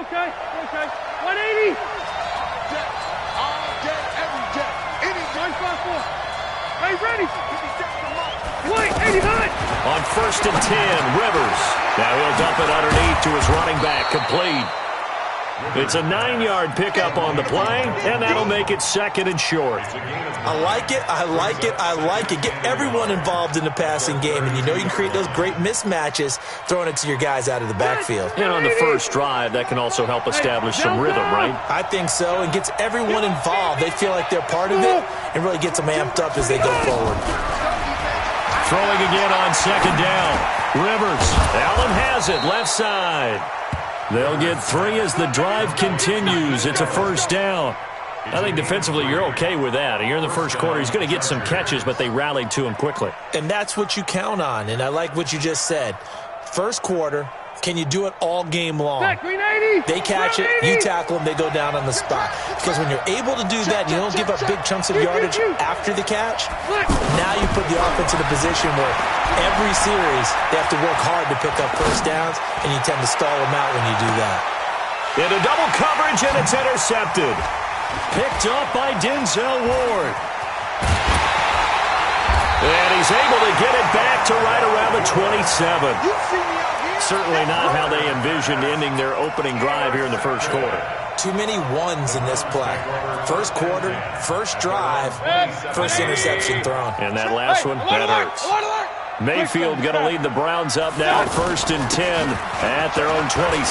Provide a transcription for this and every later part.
Okay. 180. Jet. All day, every day. Any day. 154. Hey, ready. Wait, 89. On 1st and 10, Rivers. Now he'll dump it underneath to his running back, complete. It's a 9-yard pickup on the play, and that'll make it 2nd and short. I like it. Get everyone involved in the passing game, and you know you can create those great mismatches throwing it to your guys out of the backfield. And on the first drive, that can also help establish some rhythm, right? I think so, and gets everyone involved. They feel like they're part of it, and really gets them amped up as they go forward. Throwing again on 2nd down. Rivers. Allen has it, left side. They'll get 3 as the drive continues. It's a 1st down. I think defensively you're okay with that. Here in the first quarter, he's going to get some catches, but they rallied to him quickly. And that's what you count on, and I like what you just said. First quarter, can you do it all game long? They catch it, you tackle them, they go down on the spot. Because when you're able to do that, you don't give up big chunks of yardage after the catch, now you put the offense in a position where every series they have to work hard to pick up first downs, and you tend to stall them out when you do that. Into double coverage, and it's intercepted. Picked up by Denzel Ward. And he's able to get it back to right around the 27. Certainly not how they envisioned ending their opening drive here in the first quarter. Too many ones in this play. First quarter, first drive, first interception thrown. And that last one, that hurts. Mayfield going to lead the Browns up now, 1st and 10 at their own 27.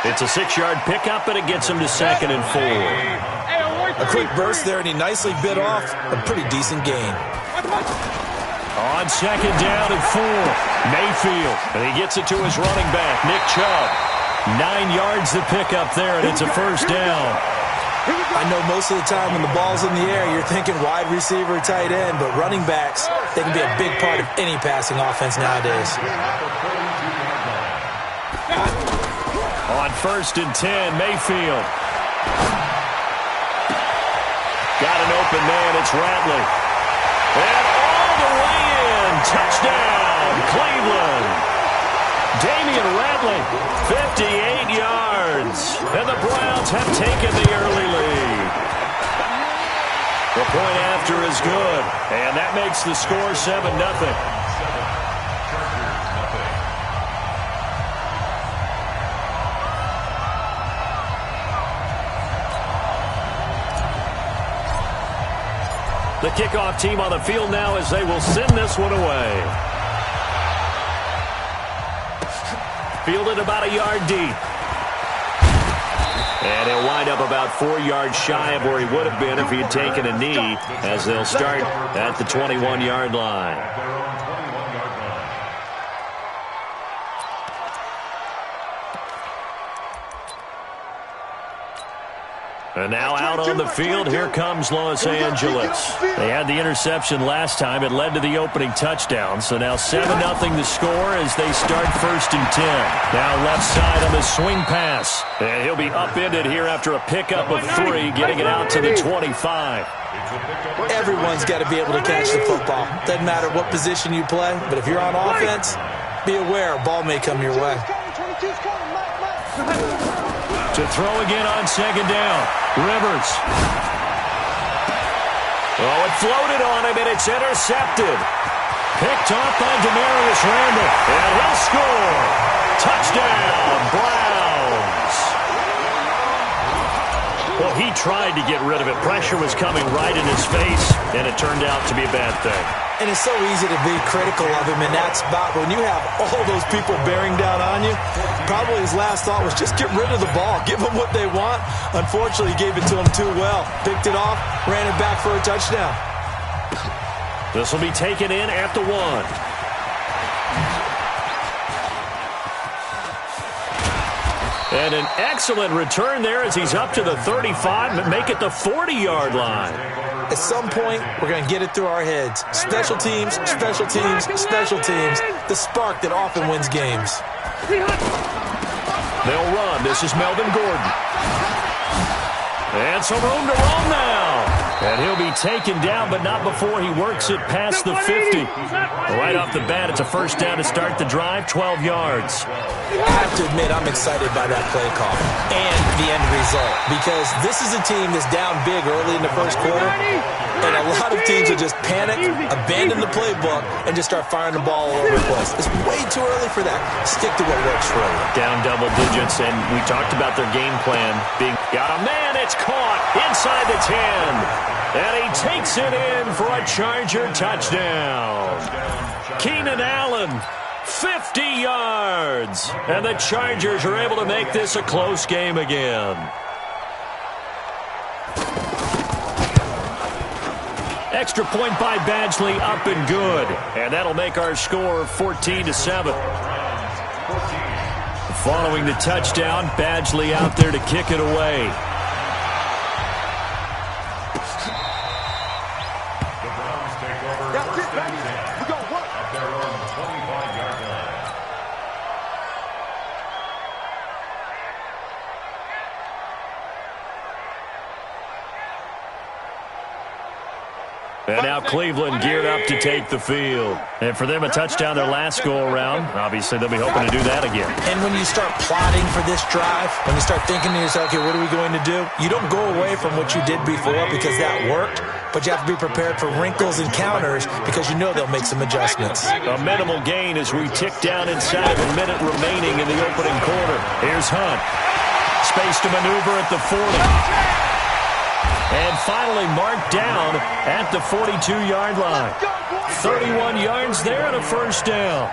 It's a 6-yard pickup, and it gets him to 2nd and 4. A quick burst there, and he nicely bit off a pretty decent gain. On 2nd down and 4, Mayfield, and he gets it to his running back, Nick Chubb. 9 yards to pick up there, and it's a 1st down. I know most of the time when the ball's in the air, you're thinking wide receiver, tight end, but running backs, they can be a big part of any passing offense nowadays. On 1st and 10, Mayfield. Got an open man, it's Radley. And all the way in, touchdown, Cleveland. Damian Radley, 58 yards. And the Browns have taken the early lead. The point after is good, and that makes the score 7-0. The kickoff team on the field now as they will send this one away. Fielded about a yard deep. And he'll wind up about 4 yards shy of where he would have been if he had taken a knee, as they'll start at the 21-yard line. And now out on the field, here comes Los Angeles. They had the interception last time. It led to the opening touchdown. So now 7-0 the score as they start 1st and 10. Now left side on the swing pass. And he'll be upended here after a pickup of 3, getting it out to the 25. Everyone's got to be able to catch the football. Doesn't matter what position you play, but if you're on offense, be aware a ball may come your way. To throw again on 2nd down. Rivers. Oh, it floated on him, and it's intercepted. Picked off by Demarius Randall. And he'll score. Touchdown, Browns. Well, he tried to get rid of it. Pressure was coming right in his face, and it turned out to be a bad thing. And it's so easy to be critical of him in that spot. When you have all those people bearing down on you, probably his last thought was just get rid of the ball. Give them what they want. Unfortunately, he gave it to them too well. Picked it off, ran it back for a touchdown. This will be taken in at the 1. And an excellent return there as he's up to the 35, but make it the 40-yard line. At some point, we're going to get it through our heads. Special teams, special teams, special teams. The spark that often wins games. They'll run. This is Melvin Gordon. And some room to roam now. And he'll be taken down, but not before he works it past the 50. Right off the bat, it's a first down to start the drive, 12 yards. I have to admit, I'm excited by that play call and the end result, because this is a team that's down big early in the first quarter, and a lot of teams will just panic, abandon the playbook, and just start firing the ball all over the place. It's way too early for that. Stick to what works for you. Down double digits, and we talked about their game plan being, got a man, it's caught inside the 10. And he takes it in for a Charger touchdown. Keenan Allen, 50 yards. And the Chargers are able to make this a close game again. Extra point by Badgley, up and good. And that'll make our score 14-7. Following the touchdown, Badgley out there to kick it away. And now Cleveland geared up to take the field. And for them, a touchdown their last go-around. Obviously, they'll be hoping to do that again. And when you start plotting for this drive, when you start thinking to yourself, okay, what are we going to do? You don't go away from what you did before because that worked, but you have to be prepared for wrinkles and counters because you know they'll make some adjustments. A minimal gain as we tick down inside of a minute remaining in the opening quarter. Here's Hunt. Space to maneuver at the 40. And finally marked down at the 42-yard line. 31 yards there and a first down.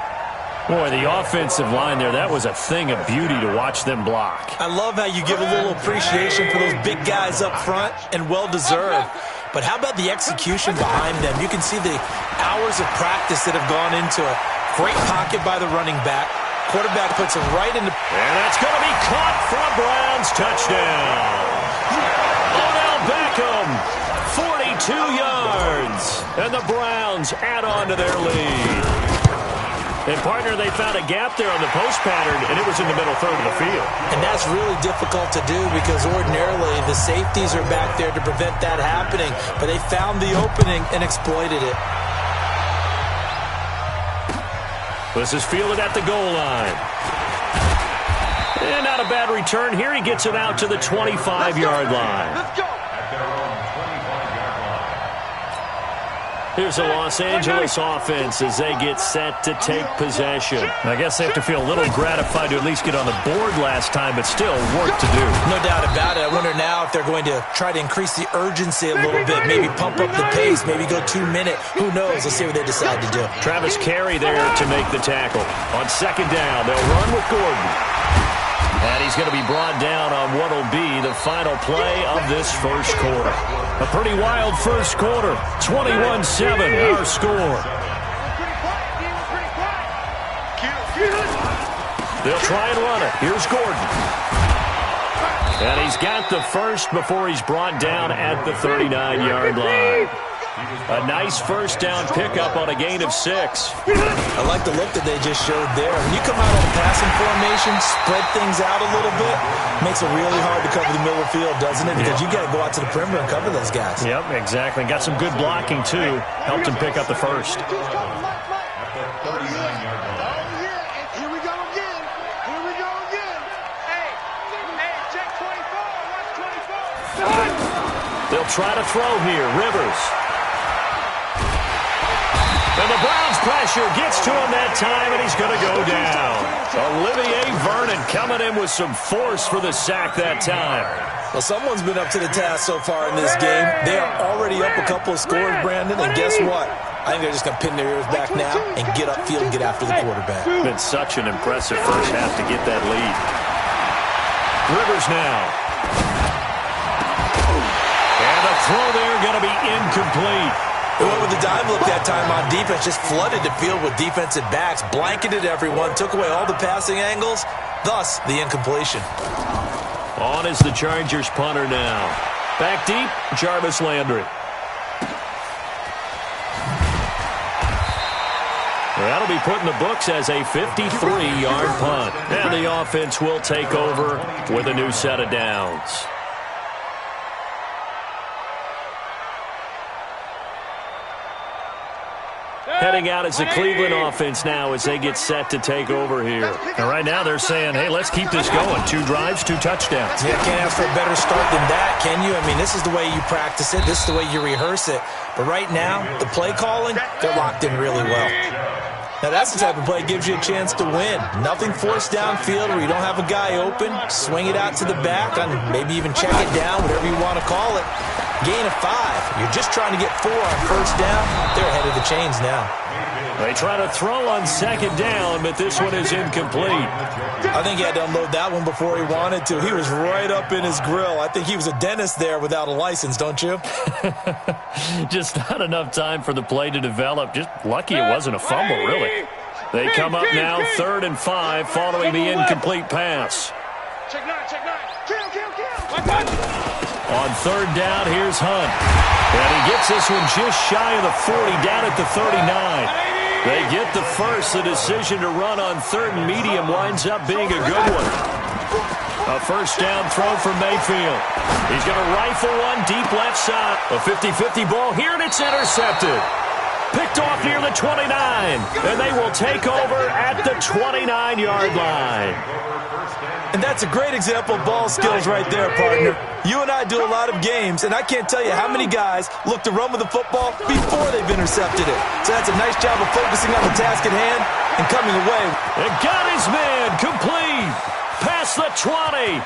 Boy, the offensive line there, that was a thing of beauty to watch them block. I love how you give a little appreciation for those big guys up front, and well-deserved. But how about the execution behind them? You can see the hours of practice that have gone into it. Great pocket by the running back. Quarterback puts it right into... And that's going to be caught for a Browns touchdown. Beckham, 42 yards, and the Browns add on to their lead. And, partner, they found a gap there on the post pattern, and it was in the middle third of the field. And that's really difficult to do because ordinarily the safeties are back there to prevent that happening, but they found the opening and exploited it. This is fielded at the goal line. And not a bad return here. He gets it out to the 25-yard line. Let's go. Here's a Los Angeles offense as they get set to take possession. I guess they have to feel a little gratified to at least get on the board last time, but still work to do. No doubt about it. I wonder now if they're going to try to increase the urgency a little bit, maybe pump up the pace, maybe go 2 minute. Who knows? Let's see what they decide to do. Travis Carey there to make the tackle. On second down, they'll run with Gordon. And he's going to be brought down on what will be the final play of this first quarter. A pretty wild first quarter. 21-7, our score. They'll try and run it. Here's Gordon. And he's got the first before he's brought down at the 39-yard line. A nice first down pickup on a gain of 6. I like the look that they just showed there. When you come out on a passing formation, spread things out a little bit, makes it really hard to cover the middle of the field, doesn't it? Because you got to go out to the perimeter and cover those guys. Yep, exactly. Got some good blocking, too. Helped him pick up the first. Here we go again. Here we go again. Hey, check 24. Watch 24. They'll try to throw here. Rivers. And the Browns pressure gets to him that time, and he's going to go down. Olivier Vernon coming in with some force for the sack that time. Well, someone's been up to the task so far in this game. They are already up a couple of scores, Brandon, and guess what? I think they're just going to pin their ears back now and get upfield and get after the quarterback. Been such an impressive first half to get that lead. Rivers now. And the throw there going to be incomplete. They went with the dive look that time on defense, just flooded the field with defensive backs, blanketed everyone, took away all the passing angles, thus the incompletion. On is the Chargers punter now. Back deep, Jarvis Landry. That'll be put in the books as a 53-yard punt. And the offense will take over with a new set of downs. coming out as the Cleveland offense now as they get set to take over here. And right now they're saying, hey, let's keep this going. 2 drives, 2 touchdowns. Yeah, can't ask for a better start than that, can you? I mean, this is the way you practice it. This is the way you rehearse it. But right now, the play calling, they're locked in really well. Now, that's the type of play that gives you a chance to win. Nothing forced downfield where you don't have a guy open. Swing it out to the back, and maybe even check it down, whatever you want to call it. Gain of 5. You're just trying to get 4 on first down. They're ahead of the chains now. They try to throw on second down, but this one is incomplete. I think he had to unload that one before he wanted to. He was right up in his grill. I think he was a dentist there without a license, don't you? Just not enough time for the play to develop. Just lucky it wasn't a fumble, really. They come up now 3rd and 5 following the incomplete pass. Check 9, check 9. Kill. On 3rd down, here's Hunt. And he gets this one just shy of the 40, down at the 39. They get the first. The decision to run on 3rd and medium winds up being a good one. A first down throw for Mayfield. He's going to rifle one deep left side. A 50-50 ball here, and it's intercepted. Picked off near the 29. And they will take over at the 29-yard line. And that's a great example of ball skills right there, partner. You and I do a lot of games, and I can't tell you how many guys look to run with the football before they've intercepted it. So that's a nice job of focusing on the task at hand and coming away. And got his man complete. Past the 20.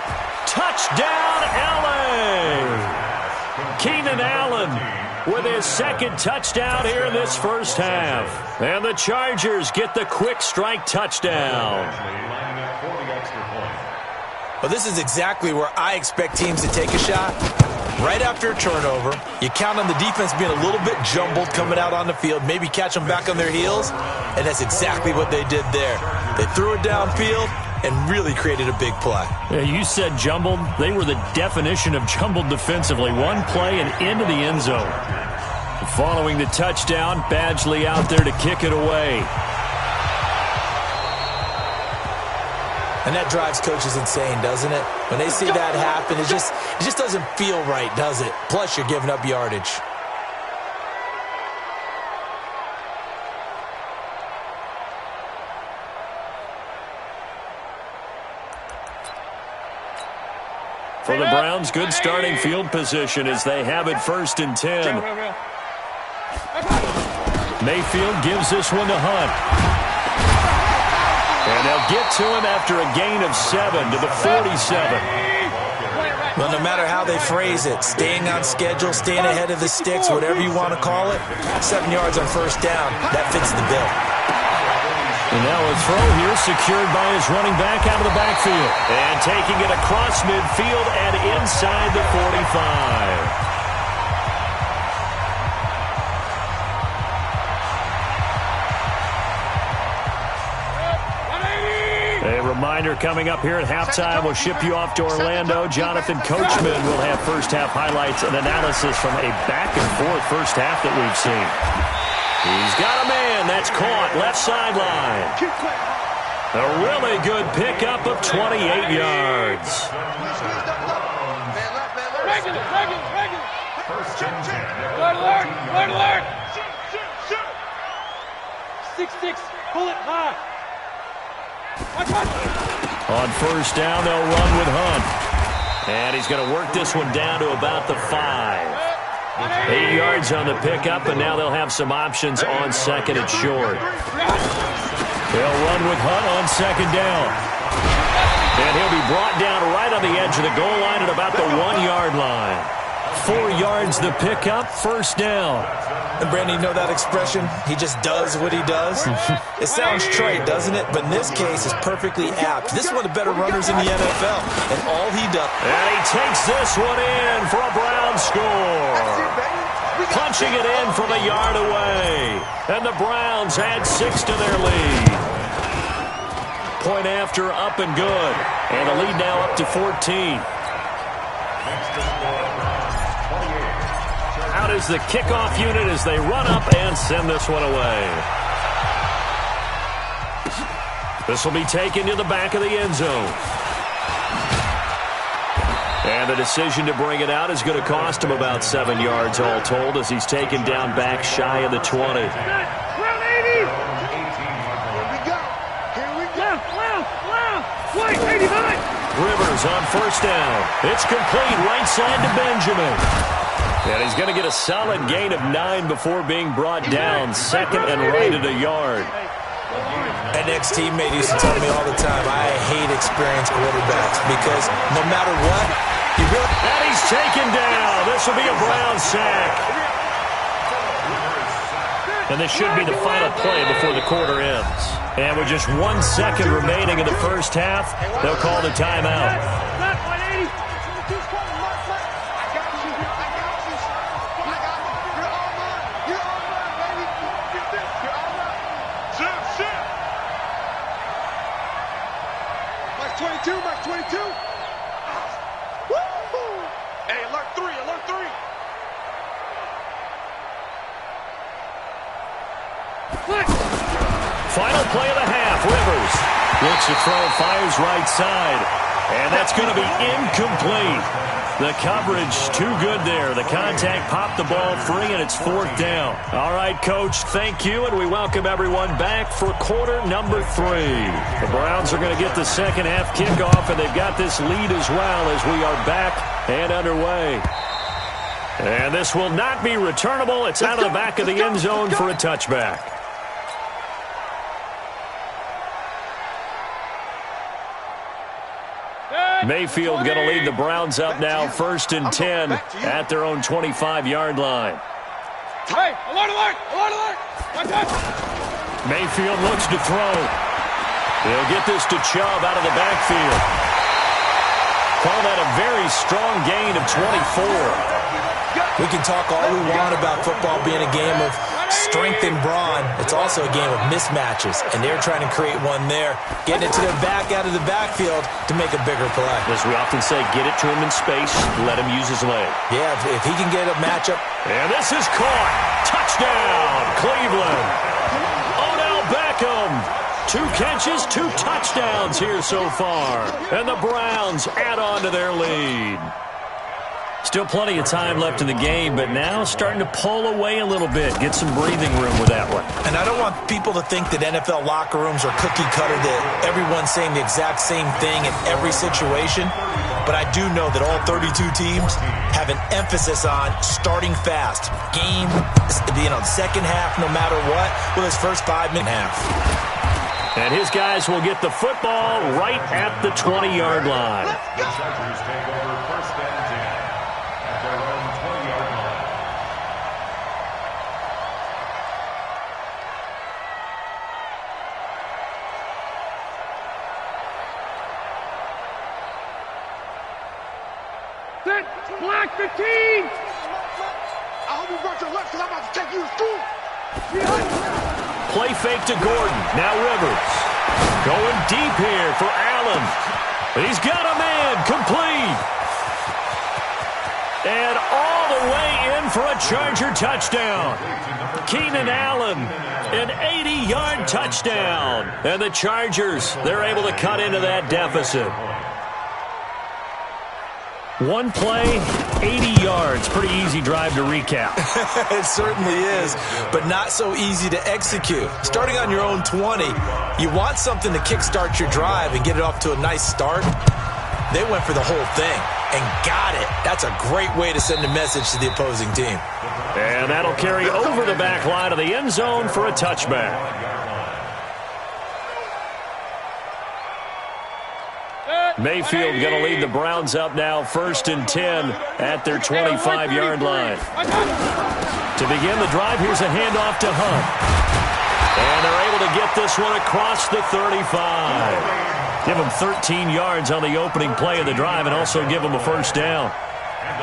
Touchdown, LA. Keenan Allen with his 2nd touchdown here in this first half. And the Chargers get the quick strike touchdown. Well, this is exactly where I expect teams to take a shot. Right after a turnover, you count on the defense being a little bit jumbled coming out on the field, maybe catch them back on their heels, and that's exactly what they did there. They threw it downfield and really created a big play. Yeah, you said jumbled. They were the definition of jumbled defensively. One play and into the end zone. Following the touchdown, Badgley out there to kick it away. And that drives coaches insane, doesn't it? When they see that happen, it just doesn't feel right, does it? Plus, you're giving up yardage. For the Browns, good starting field position as they have it 1st and 10. Mayfield gives this one to Hunt. And they'll get to him after a gain of 7 to the 47. Well, no matter how they phrase it, staying on schedule, staying ahead of the sticks, whatever you want to call it, 7 yards on first down, that fits the bill. And now a throw here secured by his running back out of the backfield. And taking it across midfield and inside the 45. A reminder coming up here at halftime. We'll ship you off to Orlando. Jonathan Coachman will have first half highlights and analysis from a back-and-forth first half that we've seen. He's got a man. That's caught. Left sideline. A really good pickup of 28 yards. Alert! 6-6. Pull it high. On first down, they'll run with Hunt. And he's going to work this one down to about the 5. 8 yards on the pickup, and now they'll have some options on 2nd and short. They'll run with Hunt on 2nd down. And he'll be brought down right on the edge of the goal line at about the 1-yard line. 4 yards the pickup, first down. And Brandon, you know that expression? He just does what he does? It sounds trite, doesn't it? But in this case, it's perfectly apt. This is one of the better runners in the NFL. And all he does... And he takes this one in for a Brown score. Punching it in from a yard away. And the Browns add 6 to their lead. Point after, up and good. And the lead now up to 14. Out is the kickoff unit as they run up and send this one away. This will be taken to the back of the end zone. And the decision to bring it out is going to cost him about 7 yards all told as he's taken down back shy of the 20. first down. It's complete right side to Benjamin. And he's going to get a solid gain of 9 before being brought down. Second and right at a yard. An ex-teammate used to tell me all the time, I hate experienced quarterbacks because no matter what, you really... And he's taken down. This will be a Brown sack. And this should be the final play before the quarter ends. And with just 1 second remaining in the first half, they'll call the timeout. Final play of the half. Rivers looks to throw, fires right side. And that's going to be incomplete. The coverage too good there. The contact popped the ball free, and it's 4th down. All right, Coach, thank you, and we welcome everyone back for quarter number 3. The Browns are going to get the second half kickoff, and they've got this lead as well as we are back and underway. And this will not be returnable. It's out of the back of the end zone for a touchback. Mayfield going to lead the Browns up now, 1st and 10 at their own 25-yard line. Hey, alert, alert, alert, alert. Mayfield looks to throw. He'll get this to Chubb out of the backfield. Call that a very strong gain of 24. We can talk all we want about football being a game of strength and brawn. It's also a game of mismatches, and they're trying to create one there, getting it to their back out of the backfield to make a bigger play. As we often say, get it to him in space, let him use his leg. Yeah, if he can get a matchup. And this is caught. Touchdown, Cleveland. Odell Beckham. 2 catches, 2 touchdowns here so far. And the Browns add on to their lead. Still plenty of time left in the game, but now starting to pull away a little bit. Get some breathing room with that one. And I don't want people to think that NFL locker rooms are cookie cutter, that everyone's saying the exact same thing in every situation. But I do know that all 32 teams have an emphasis on starting fast. Game, second half, no matter what, with his first 5 minute half. And his guys will get the football right at the 20-yard line. Block 15! I hope you brought your left because I'm about to take you to school. Play fake to Gordon. Now Rivers. Going deep here for Allen. He's got a man. Complete. And all the way in for a Charger touchdown. Keenan Allen, an 80-yard touchdown. And the Chargers, they're able to cut into that deficit. One play, 80 yards. Pretty easy drive to recap. It certainly is, but not so easy to execute. Starting on your own 20, you want something to kickstart your drive and get it off to a nice start. They went for the whole thing and got it. That's a great way to send a message to the opposing team. And that'll carry over the back line of the end zone for a touchback. Mayfield going to lead the Browns up now, 1st and 10 at their 25-yard line. To begin the drive, here's a handoff to Hunt. And they're able to get this one across the 35. Give him 13 yards on the opening play of the drive and also give him a first down.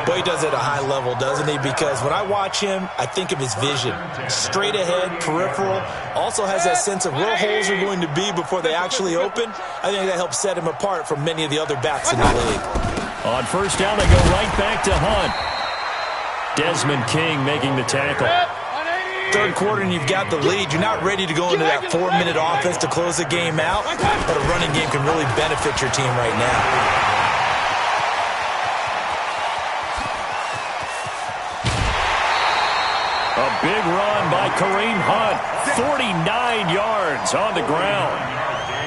Boy, he does it at a high level, doesn't he? Because when I watch him, I think of his vision. Straight ahead, peripheral. Also has that sense of where holes are going to be before they actually open. I think that helps set him apart from many of the other backs in the league. On first down, they go right back to Hunt. Desmond King making the tackle. Third quarter and you've got the lead. You're not ready to go into that 4-minute offense to close the game out, but a running game can really benefit your team right now. A big run by Kareem Hunt. 49 yards on the ground.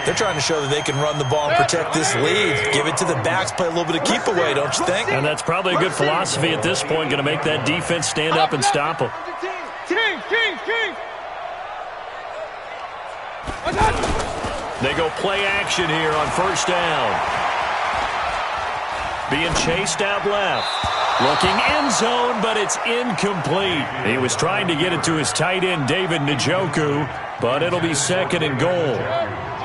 They're trying to show that they can run the ball and protect this lead. Give it to the backs, play a little bit of keep away, don't you think? And that's probably a good philosophy at this point, going to make that defense stand up and stop them. King. They go play action here on first down. Being chased out left. Looking end zone, but it's incomplete. He was trying to get it to his tight end, David Njoku, but it'll be second and goal.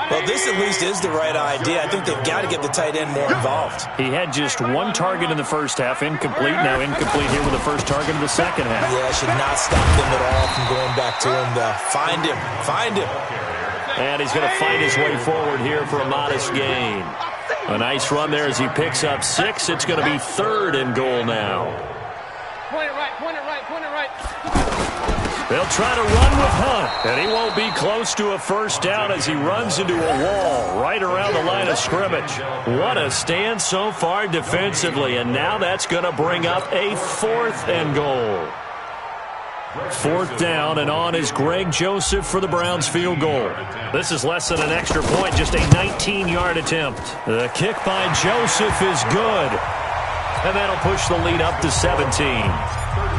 Well, this at least is the right idea. I think they've got to get the tight end more involved. He had just one target in the first half, incomplete. Now incomplete here with the first target of the second half. Yeah, should not stop them at all from going back to him. Find him. And he's going to fight his way forward here for a modest gain. A nice run there as he picks up 6. It's going to be third and goal now. Point it right. They'll try to run with Hunt, and he won't be close to a first down as he runs into a wall right around the line of scrimmage. What a stand so far defensively, and now that's going to bring up a 4th and goal. 4th down, and on is Greg Joseph for the Browns field goal. This is less than an extra point, just a 19-yard attempt. The kick by Joseph is good, and that'll push the lead up to 17.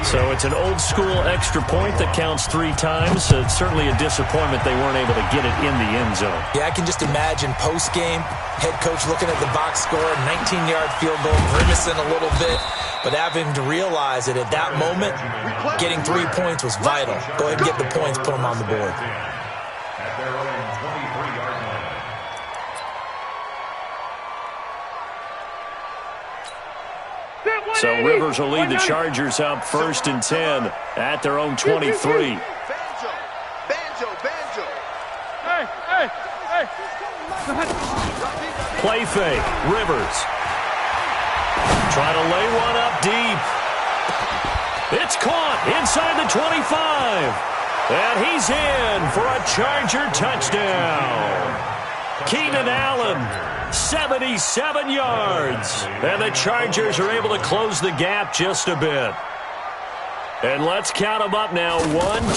So it's an old-school extra point that counts 3 times. So it's certainly a disappointment they weren't able to get it in the end zone. Yeah, I can just imagine post-game, head coach looking at the box score, 19-yard field goal, grimacing a little bit, but having to realize that at that moment, getting 3 points was vital. Go ahead and get the points, put them on the board. So Rivers will lead the Chargers up 1st and 10 at their own 23. Banjo. Hey. Play fake. Rivers. Try to lay one up deep. It's caught inside the 25. And he's in for a Charger touchdown. Keenan Allen, 77 yards. And the Chargers are able to close the gap just a bit. And let's count them up now. 1, 2,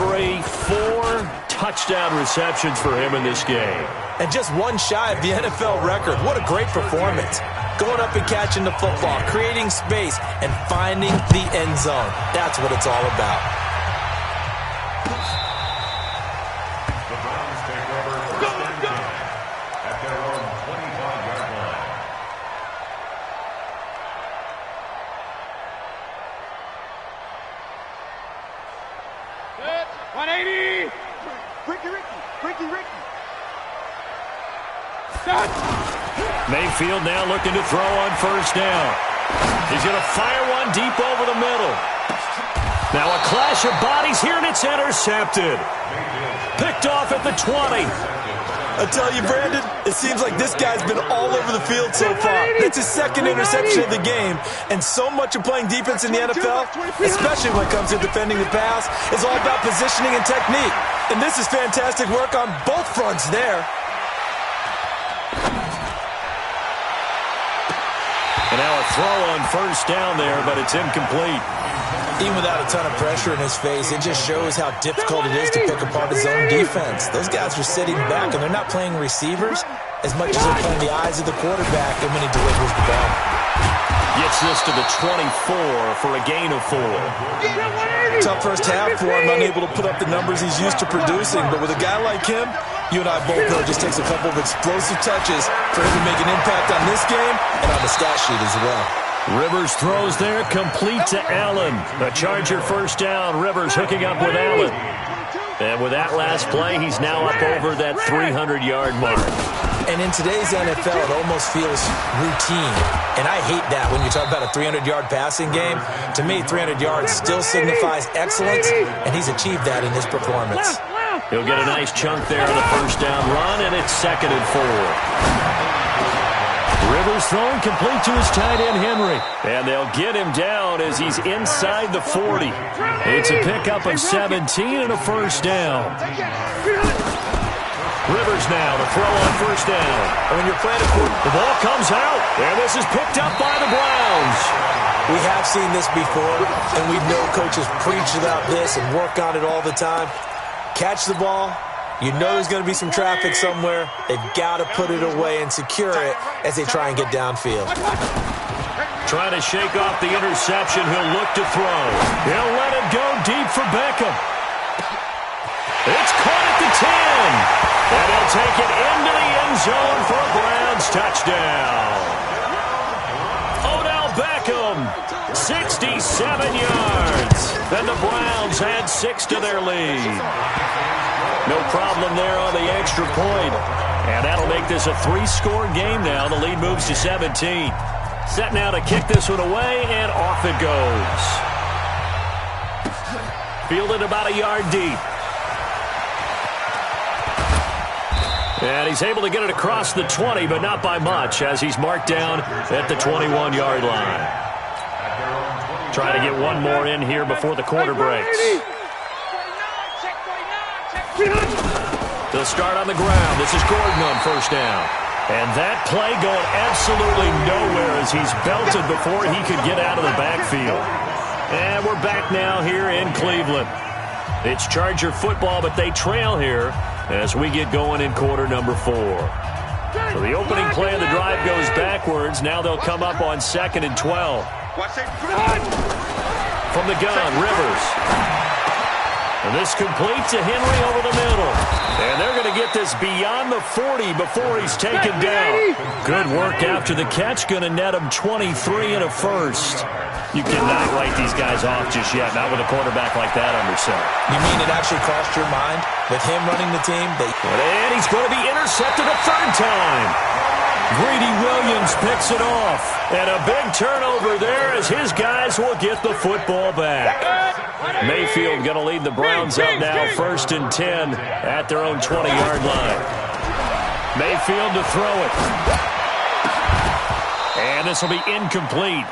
3, 4 touchdown receptions for him in this game. And just one shy of the NFL record. What a great performance. Going up and catching the football, creating space, and finding the end zone. That's what it's all about. Mayfield now looking to throw on first down. He's going to fire one deep over the middle. Now a clash of bodies here, and it's intercepted. Picked off at the 20. I tell you, Brandon, it seems like this guy's been all over the field so far. That's his 2nd interception of the game. And so much of playing defense in the NFL, especially when it comes to defending the pass, is all about positioning and technique. And this is fantastic work on both fronts there. And now a throw on first down there, but it's incomplete. Even without a ton of pressure in his face, it just shows how difficult it is to pick apart his own defense. Those guys are sitting back, and they're not playing receivers as much as they're playing the eyes of the quarterback and when he delivers the ball. Gets this to the 24 for a gain of 4. Tough first half for him, unable to put up the numbers he's used to producing. But with a guy like him, you and I both know it just takes a couple of explosive touches for him to make an impact on this game and on the stat sheet as well. Rivers throws there, complete to Allen. A Charger first down. Rivers hooking up with Allen. And with that last play, he's now up over that 300-yard mark. And in today's NFL, it almost feels routine. And I hate that when you talk about a 300-yard passing game. To me, 300 yards still signifies excellence, and he's achieved that in his performance. He'll get a nice chunk there on the first down run, and it's 2nd and 4. Rivers throwing complete to his tight end, Henry. And they'll get him down as he's inside the 40. It's a pickup of 17 and a first down. Rivers now to throw on first down. And when you're playing a quarter, the ball comes out, and this is picked up by the Browns. We have seen this before, and we know coaches preach about this and work on it all the time. Catch the ball, You know there's going to be some traffic somewhere. They've got to put it away and secure it as they try and get downfield. Trying to shake off the interception. He'll look to throw. He'll let it go deep for Beckham. It's caught at the 10. And he'll take it into the end zone for a Browns touchdown. Odell Beckham, 67 yards. And the Browns add 6 to their lead. No problem there on the extra point. And that'll make this a 3-score game now. The lead moves to 17. Set now to kick this one away, and off it goes. Fielded about a yard deep. And he's able to get it across the 20, but not by much, as he's marked down at the 21-yard line. Trying to get one more in here before the quarter breaks. They'll start on the ground. This is Gordon on first down. And that play going absolutely nowhere as he's belted before he could get out of the backfield. And we're back now here in Cleveland. It's Charger football, but they trail here as we get going in quarter number 4. So the opening play of the drive goes backwards. Now they'll come up on 2nd and 12. From the gun, Rivers. And this complete to Henry over the middle. And they're going to get this beyond the 40 before he's taken down. Good work after the catch. Going to net him 23 and a first. You cannot write these guys off just yet, not with a quarterback like that under center. You mean it actually crossed your mind with him running the team? And he's going to be intercepted a 3rd time. Greedy Williams picks it off. And a big turnover there as his guys will get the football back. Mayfield going to lead the Browns up now 1st and 10 at their own 20-yard line. Mayfield to throw it. And this will be incomplete.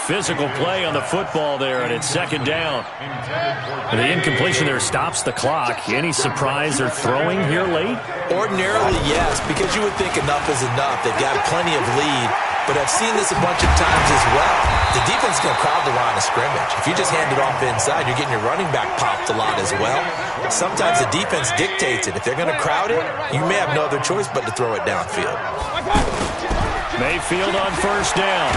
Physical play on the football there, and it's 2nd down. And the incompletion there stops the clock. Any surprise they're throwing here late? Ordinarily, yes, because you would think enough is enough. They've got plenty of lead, but I've seen this a bunch of times as well. The defense is going to crowd the line of scrimmage. If you just hand it off inside, you're getting your running back popped a lot as well. Sometimes the defense dictates it. If they're going to crowd it, you may have no other choice but to throw it downfield. Mayfield on first down.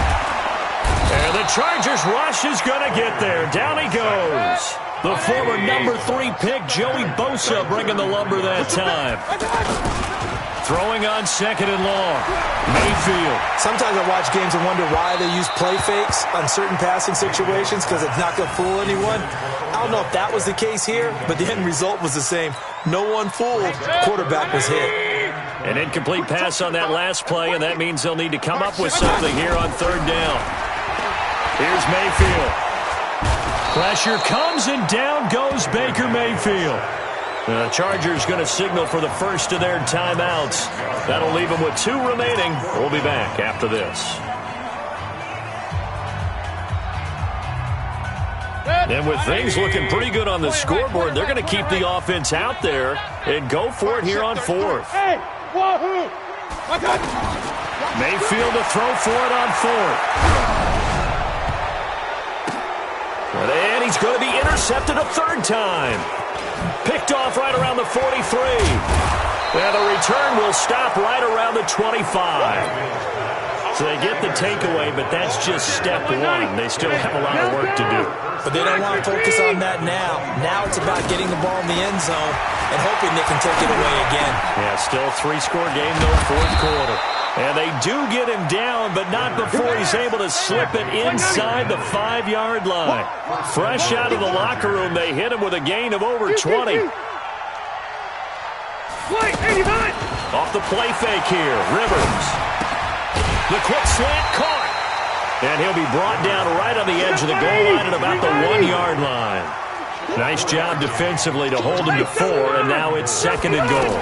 And the Chargers rush is going to get there. Down he goes. The former number 3 pick, Joey Bosa, bringing the lumber that time. Throwing on 2nd and long. Mayfield. Sometimes I watch games and wonder why they use play fakes on certain passing situations, because it's not going to fool anyone. I don't know if that was the case here, but the end result was the same. No one fooled. Quarterback was hit. An incomplete pass on that last play, and that means they'll need to come up with something here on 3rd down. Here's Mayfield. Pressure comes, and down goes Baker Mayfield. The Chargers going to signal for the first of their timeouts. That'll leave them with 2 remaining. We'll be back after this. And with things looking pretty good on the scoreboard, they're going to keep the offense out there and go for it here on 4th. Mayfield to throw for it on 4th. And he's going to be intercepted a 3rd time. Picked off right around the 43. And the return will stop right around the 25. So they get the takeaway, but that's just step 1. They still have a lot of work to do. But they don't want to focus on that now. Now it's about getting the ball in the end zone and hoping they can take it away again. Yeah, still a 3-score game, though, 4th quarter. And they do get him down, but not before he's able to slip it inside the 5-yard line. Fresh out of the locker room, they hit him with a gain of over 20. Off the play fake here, Rivers. The quick slant caught. And he'll be brought down right on the edge of the goal line at about the 1-yard line. Nice job defensively to hold him to 4, and now it's 2nd and goal.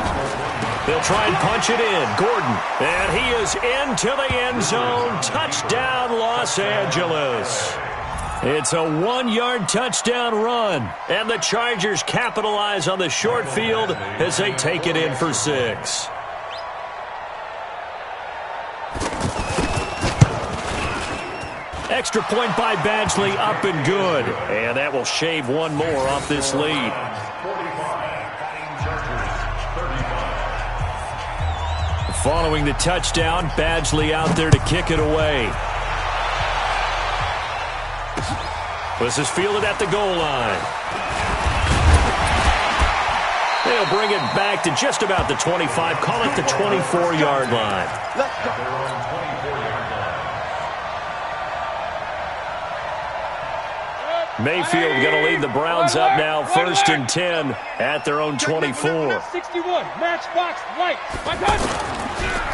They'll try and punch it in. Gordon. And he is into the end zone. Touchdown, Los Angeles. It's a 1-yard touchdown run. And the Chargers capitalize on the short field as they take it in for 6. Extra point by Badgley, up and good. And that will shave one more off this lead. Following the touchdown, Badgley out there to kick it away. This is fielded at the goal line. They'll bring it back to just about the 25. Call it the 24-yard line. Let's go. Mayfield going to lead the Browns up now, 1st and 10 at their own 24. 61, matchbox, white.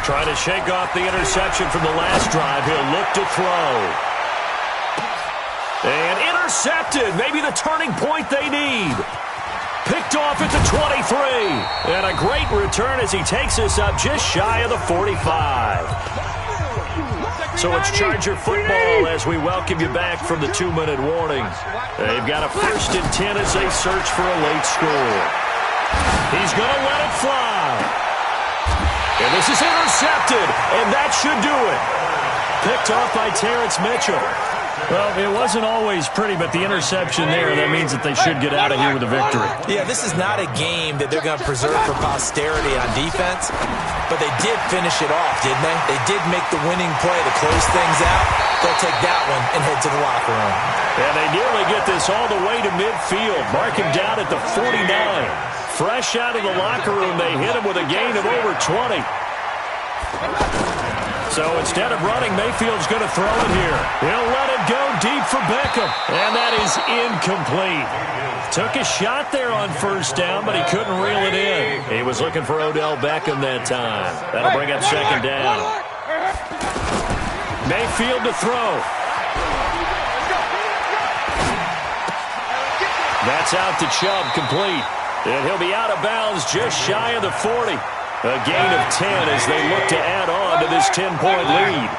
Trying to shake off the interception from the last drive. He'll look to throw. And intercepted. Maybe the turning point they need. Picked off at the 23. And a great return as he takes us up just shy of the 45. So it's Charger football as we welcome you back from the 2-minute warning. They've got a 1st and 10 as they search for a late score. He's going to let it fly. And this is intercepted, and that should do it. Picked off by Terrence Mitchell. Well, it wasn't always pretty, but the interception there, that means that they should get out of here with a victory. Yeah, this is not a game that they're going to preserve for posterity on defense, but they did finish it off, didn't they? They did make the winning play to close things out. They'll take that one and head to the locker room. And they nearly get this all the way to midfield. Mark him down at the 49. Fresh out of the locker room, they hit him with a gain of over 20. So instead of running, Mayfield's going to throw it here. He'll let it go deep for Beckham. And that is incomplete. Took a shot there on 1st down, but he couldn't reel it in. He was looking for Odell Beckham that time. That'll bring up 2nd down. Mayfield to throw. That's out to Chubb, complete. And he'll be out of bounds just shy of the 40. A gain of 10 as they look to add on to this 10-point lead.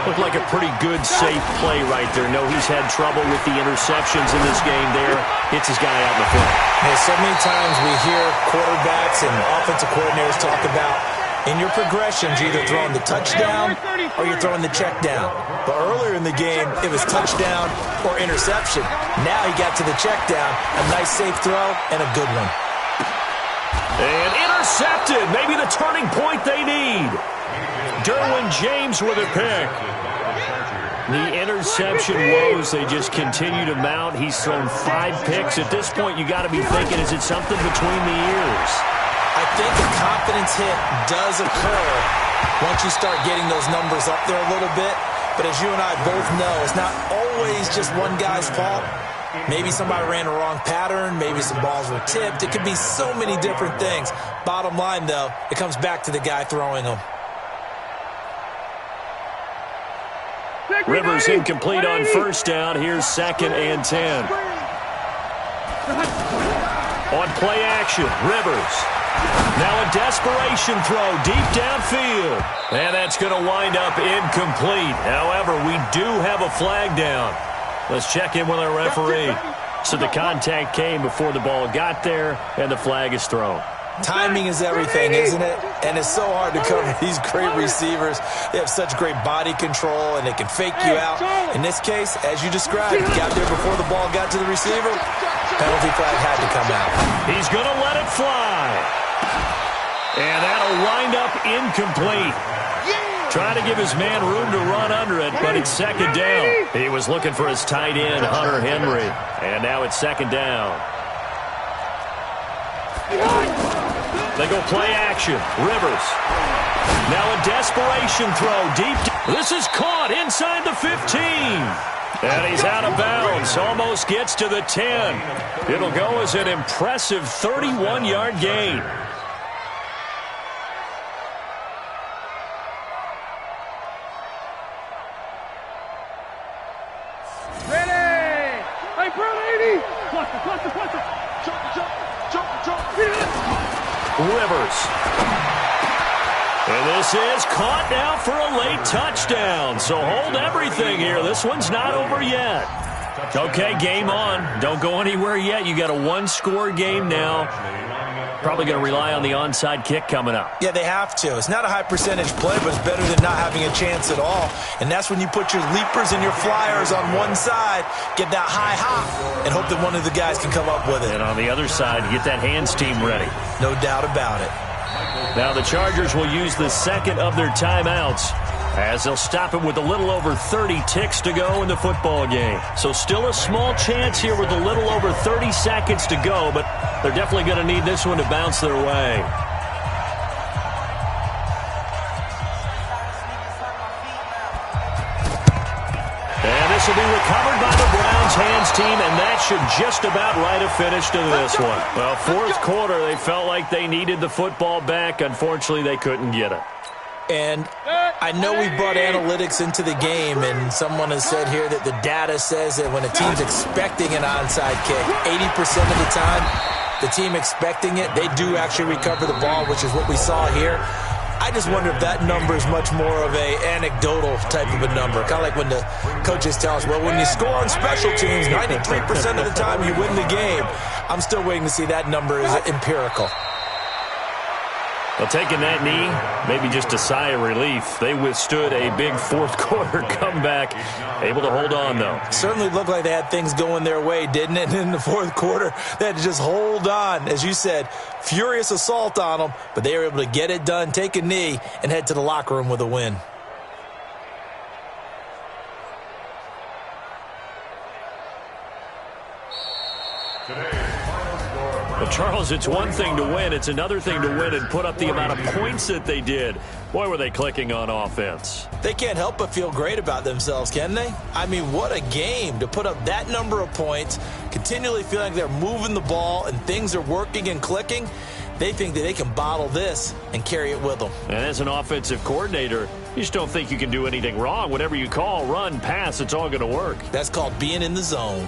Looked like a pretty good, safe play right there. No, he's had trouble with the interceptions in this game there. Hits his guy out in the front. Hey, so many times we hear quarterbacks and offensive coordinators talk about in your progressions, you're either throwing the touchdown or you're throwing the check down. But earlier in the game, it was touchdown or interception. Now he got to the check down, a nice safe throw, and a good one. And intercepted. Maybe the turning point they need. Derwin James with a pick. The interception woes, they just continue to mount. He's thrown 5 picks. At this point, you got to be thinking, is it something between the ears? I think a confidence hit does occur once you start getting those numbers up there a little bit. But as you and I both know, it's not always just one guy's fault. Maybe somebody ran a wrong pattern. Maybe some balls were tipped. It could be so many different things. Bottom line, though, it comes back to the guy throwing them. Rivers incomplete on 1st down. Here's 2nd and 10. On play action, Rivers. Now a desperation throw deep downfield. And that's going to wind up incomplete. However, we do have a flag down. Let's check in with our referee. So the contact came before the ball got there, and the flag is thrown. Timing is everything, isn't it? And it's so hard to cover these great receivers. They have such great body control, and they can fake you out. In this case, as you described, he got there before the ball got to the receiver. Penalty flag had to come out. He's going to let it fly. And that'll wind up incomplete. Trying to give his man room to run under it, but it's 2nd down. He was looking for his tight end, Hunter Henry. And now it's 2nd down. They go play action. Rivers. Now a desperation throw deep. This is caught inside the 15. And he's out of bounds. Almost gets to the 10. It'll go as an impressive 31-yard gain. Rivers. And this is caught now for a late touchdown. So hold everything here. This one's not over yet. Okay, game on. Don't go anywhere yet. You got a 1-score game now. Probably going to rely on the onside kick coming up. Yeah, they have to. It's not a high percentage play, but it's better than not having a chance at all. And that's when you put your leapers and your flyers on one side, get that high hop, and hope that one of the guys can come up with it. And on the other side, get that hands team ready. No doubt about it. Now the Chargers will use the second of their timeouts as they'll stop it with a little over 30 ticks to go in the football game. So still a small chance here with a little over 30 seconds to go, but they're definitely going to need this one to bounce their way. And this will be recovered by the Browns hands team, and that should just about write a finish to this one. Well, fourth quarter, they felt like they needed the football back. Unfortunately, they couldn't get it. And I know we brought analytics into the game, and someone has said here that the data says that when a team's expecting an onside kick, 80% of the time, the team expecting it, they do actually recover the ball, which is what we saw here. I just wonder if that number is much more of a anecdotal type of a number. Kind of like when the coaches tell us, well, when you score on special teams, 93% of the time you win the game. I'm still waiting to see that number is empirical. Well, taking that knee, maybe just a sigh of relief. They withstood a big fourth quarter comeback. Able to hold on, though. Certainly looked like they had things going their way, didn't it? In the fourth quarter, they had to just hold on. As you said, furious assault on them, but they were able to get it done, take a knee, and head to the locker room with a win. Well, Charles, it's one thing to win. It's another thing to win and put up the amount of points that they did. Boy, were they clicking on offense. They can't help but feel great about themselves, can they? I mean, what a game to put up that number of points, continually feeling like they're moving the ball and things are working and clicking. They think that they can bottle this and carry it with them. And as an offensive coordinator, you just don't think you can do anything wrong. Whatever you call, run, pass, it's all going to work. That's called being in the zone.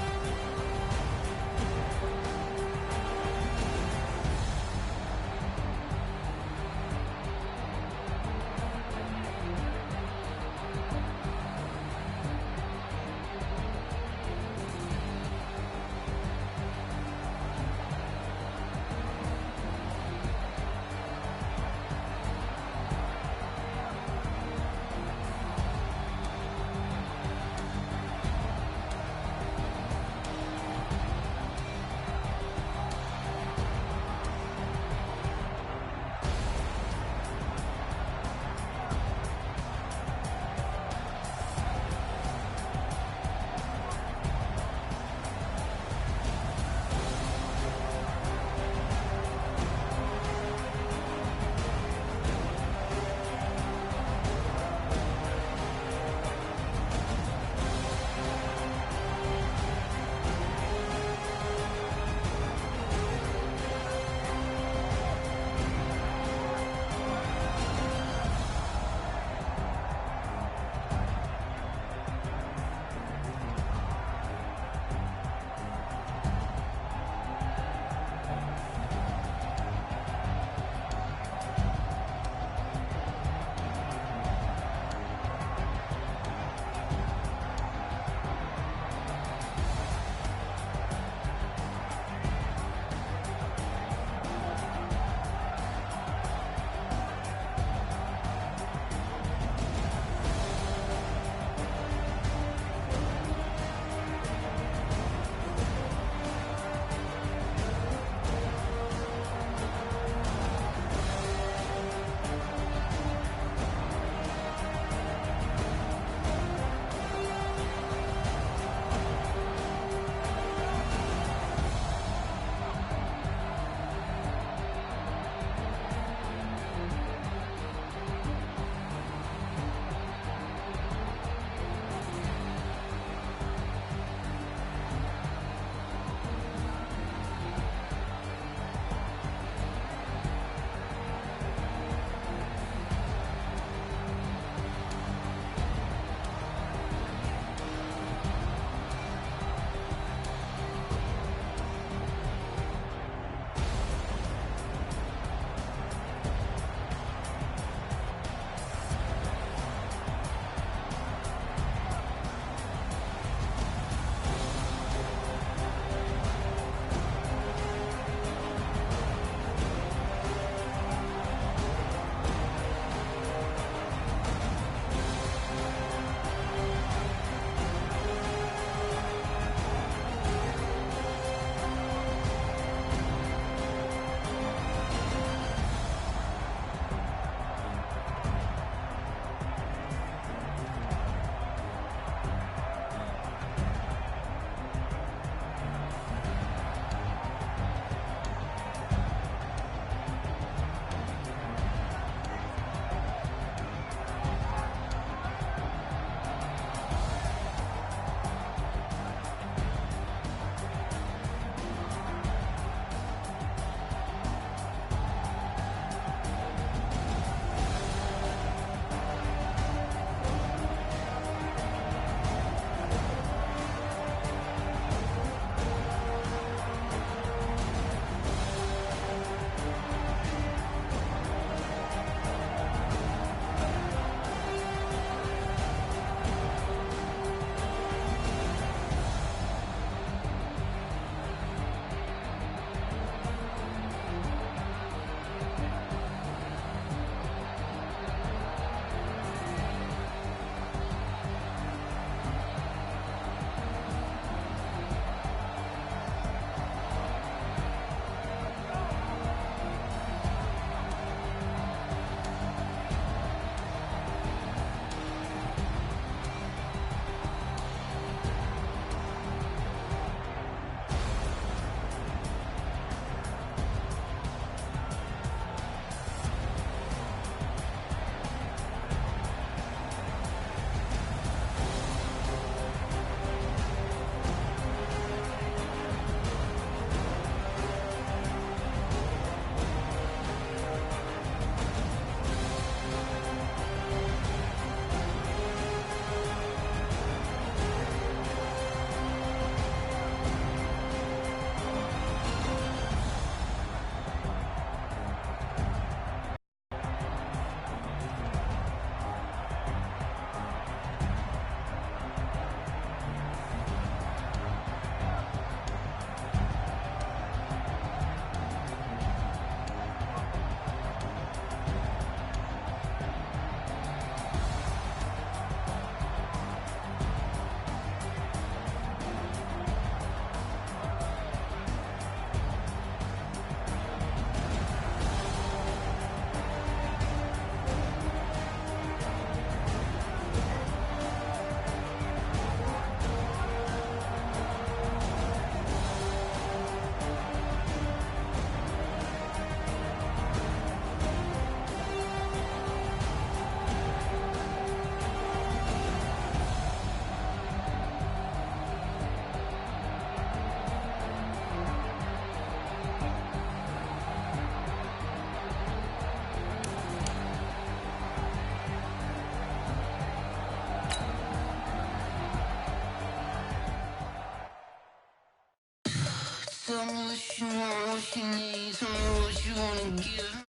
Tell me what you want, what you need. Tell me what you wanna give.